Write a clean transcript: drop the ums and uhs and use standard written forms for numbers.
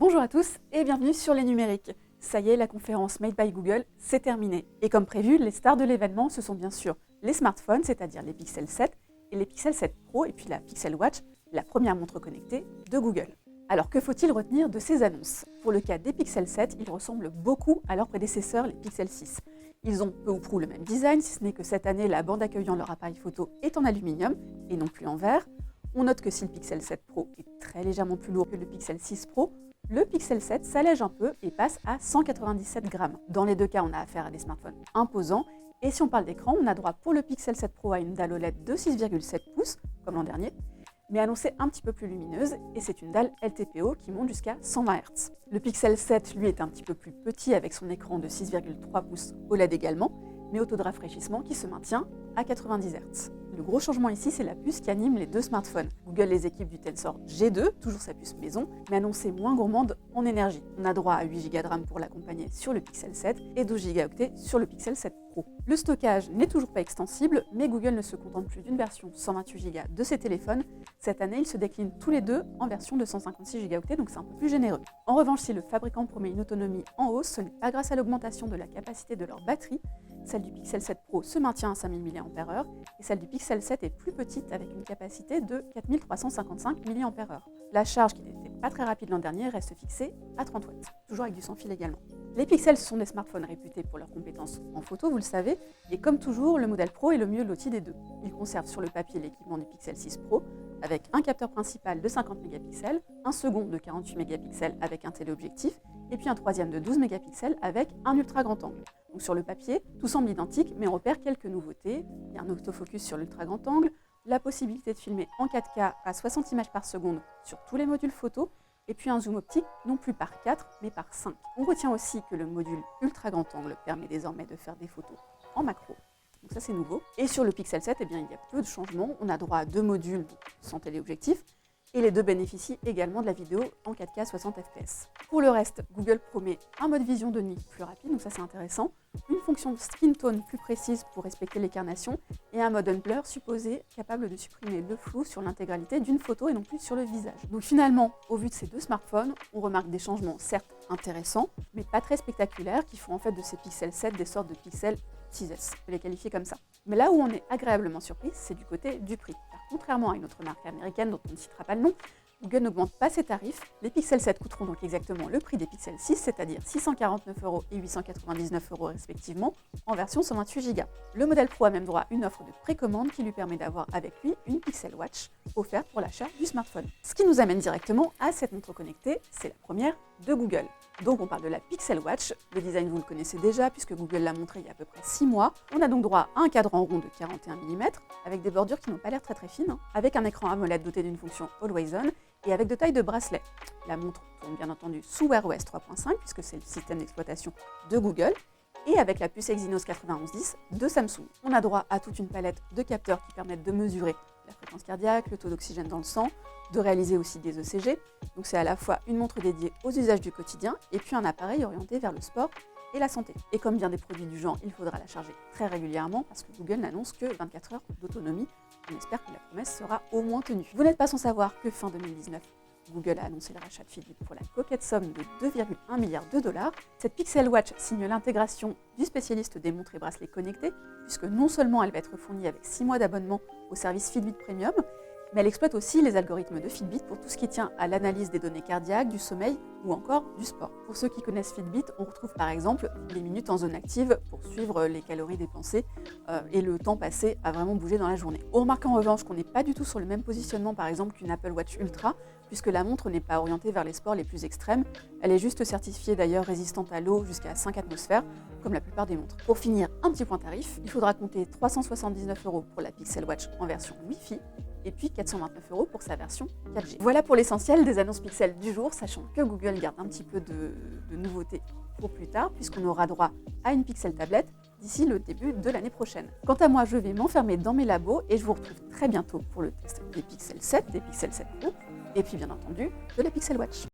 Bonjour à tous et bienvenue sur Les Numériques. Ça y est, la conférence Made by Google, c'est terminé. Et comme prévu, les stars de l'événement, ce sont bien sûr les smartphones, c'est-à-dire les Pixel 7 et les Pixel 7 Pro, et puis la Pixel Watch, la première montre connectée de Google. Alors que faut-il retenir de ces annonces? Pour le cas des Pixel 7, ils ressemblent beaucoup à leurs prédécesseurs, les Pixel 6. Ils ont peu ou prou le même design, si ce n'est que cette année, la bande accueillant leur appareil photo est en aluminium et non plus en verre. On note que si le Pixel 7 Pro est très légèrement plus lourd que le Pixel 6 Pro, le Pixel 7 s'allège un peu et passe à 197 grammes. Dans les deux cas, on a affaire à des smartphones imposants. Et si on parle d'écran, on a droit pour le Pixel 7 Pro à une dalle OLED de 6,7 pouces, comme l'an dernier, mais annoncée un petit peu plus lumineuse, et c'est une dalle LTPO qui monte jusqu'à 120 Hz. Le Pixel 7, lui, est un petit peu plus petit avec son écran de 6,3 pouces OLED également, mais au taux de rafraîchissement qui se maintient à 90 Hz. Le gros changement ici, c'est la puce qui anime les deux smartphones. Google les équipe du Tensor G2, toujours sa puce maison, mais annoncée moins gourmande en énergie. On a droit à 8 Go de RAM pour l'accompagner sur le Pixel 7 et 12 Go sur le Pixel 7 Pro. Le stockage n'est toujours pas extensible, mais Google ne se contente plus d'une version 128 Go de ses téléphones. Cette année, ils se déclinent tous les deux en version de 156 Go, donc c'est un peu plus généreux. En revanche, si le fabricant promet une autonomie en hausse, ce n'est pas grâce à l'augmentation de la capacité de leur batterie. Celle du Pixel 7 Pro se maintient à 5000 mAh et celle du Pixel 7 est plus petite avec une capacité de 4355 mAh. La charge, qui n'était pas très rapide l'an dernier, reste fixée à 30 watts, toujours avec du sans fil également. Les Pixels sont des smartphones réputés pour leurs compétences en photo, vous le savez, et comme toujours, le modèle Pro est le mieux loti des deux. Il conserve sur le papier l'équipement du Pixel 6 Pro, avec un capteur principal de 50 mégapixels, un second de 48 mégapixels avec un téléobjectif, et puis un troisième de 12 mégapixels avec un ultra grand angle. Donc sur le papier, tout semble identique, mais on repère quelques nouveautés. Il y a un autofocus sur l'ultra grand angle, la possibilité de filmer en 4K à 60 images par seconde sur tous les modules photo, et puis un zoom optique non plus par 4, mais par 5. On retient aussi que le module ultra grand angle permet désormais de faire des photos en macro. Donc ça c'est nouveau. Et sur le Pixel 7, il y a peu de changements. On a droit à 2 modules sans téléobjectif, et les deux bénéficient également de la vidéo en 4K 60 fps. Pour le reste, Google promet un mode vision de nuit plus rapide, donc ça c'est intéressant, une fonction skin tone plus précise pour respecter les carnations, et un mode unblur supposé capable de supprimer le flou sur l'intégralité d'une photo et non plus sur le visage. Donc finalement, au vu de ces deux smartphones, on remarque des changements certes intéressants, mais pas très spectaculaires, qui font en fait de ces Pixel 7 des sortes de Pixel 6S, on peut les qualifier comme ça. Mais là où on est agréablement surpris, c'est du côté du prix. Car contrairement à une autre marque américaine dont on ne citera pas le nom, Google n'augmente pas ses tarifs. Les Pixel 7 coûteront donc exactement le prix des Pixel 6, c'est-à-dire 649 € et 899 € respectivement, en version 128 Go. Le modèle Pro a même droit à une offre de précommande qui lui permet d'avoir avec lui une Pixel Watch offerte pour l'achat du smartphone. Ce qui nous amène directement à cette montre connectée, c'est la première de Google. Donc on parle de la Pixel Watch. Le design vous le connaissez déjà puisque Google l'a montré il y a à peu près 6 mois. On a donc droit à un cadran rond de 41 mm avec des bordures qui n'ont pas l'air très fines, avec un écran AMOLED doté d'une fonction Always On et avec de tailles de bracelet. La montre tourne bien entendu sous Wear OS 3.5 puisque c'est le système d'exploitation de Google et avec la puce Exynos 9110 de Samsung. On a droit à toute une palette de capteurs qui permettent de mesurer la fréquence cardiaque, le taux d'oxygène dans le sang, de réaliser aussi des ECG. Donc c'est à la fois une montre dédiée aux usages du quotidien et puis un appareil orienté vers le sport et la santé. Et comme bien des produits du genre, il faudra la charger très régulièrement parce que Google n'annonce que 24 heures d'autonomie. On espère que la promesse sera au moins tenue. Vous n'êtes pas sans savoir que fin 2019, Google a annoncé le rachat de Fitbit pour la coquette somme de 2,1 milliards de dollars. Cette Pixel Watch signe l'intégration du spécialiste des montres et bracelets connectés, puisque non seulement elle va être fournie avec 6 mois d'abonnement au service Fitbit Premium, mais elle exploite aussi les algorithmes de Fitbit pour tout ce qui tient à l'analyse des données cardiaques, du sommeil ou encore du sport. Pour ceux qui connaissent Fitbit, on retrouve par exemple les minutes en zone active pour suivre les calories dépensées et le temps passé à vraiment bouger dans la journée. On remarque en revanche qu'on n'est pas du tout sur le même positionnement par exemple qu'une Apple Watch Ultra, puisque la montre n'est pas orientée vers les sports les plus extrêmes. Elle est juste certifiée d'ailleurs résistante à l'eau jusqu'à 5 atmosphères, comme la plupart des montres. Pour finir, un petit point tarif, il faudra compter 379 € pour la Pixel Watch en version Wi-Fi, et puis 429 € pour sa version 4G. Voilà pour l'essentiel des annonces Pixel du jour, sachant que Google garde un petit peu de nouveautés pour plus tard, puisqu'on aura droit à une Pixel tablette d'ici le début de l'année prochaine. Quant à moi, je vais m'enfermer dans mes labos et je vous retrouve très bientôt pour le test des Pixel 7, des Pixel 7 Pro, et puis bien entendu de la Pixel Watch.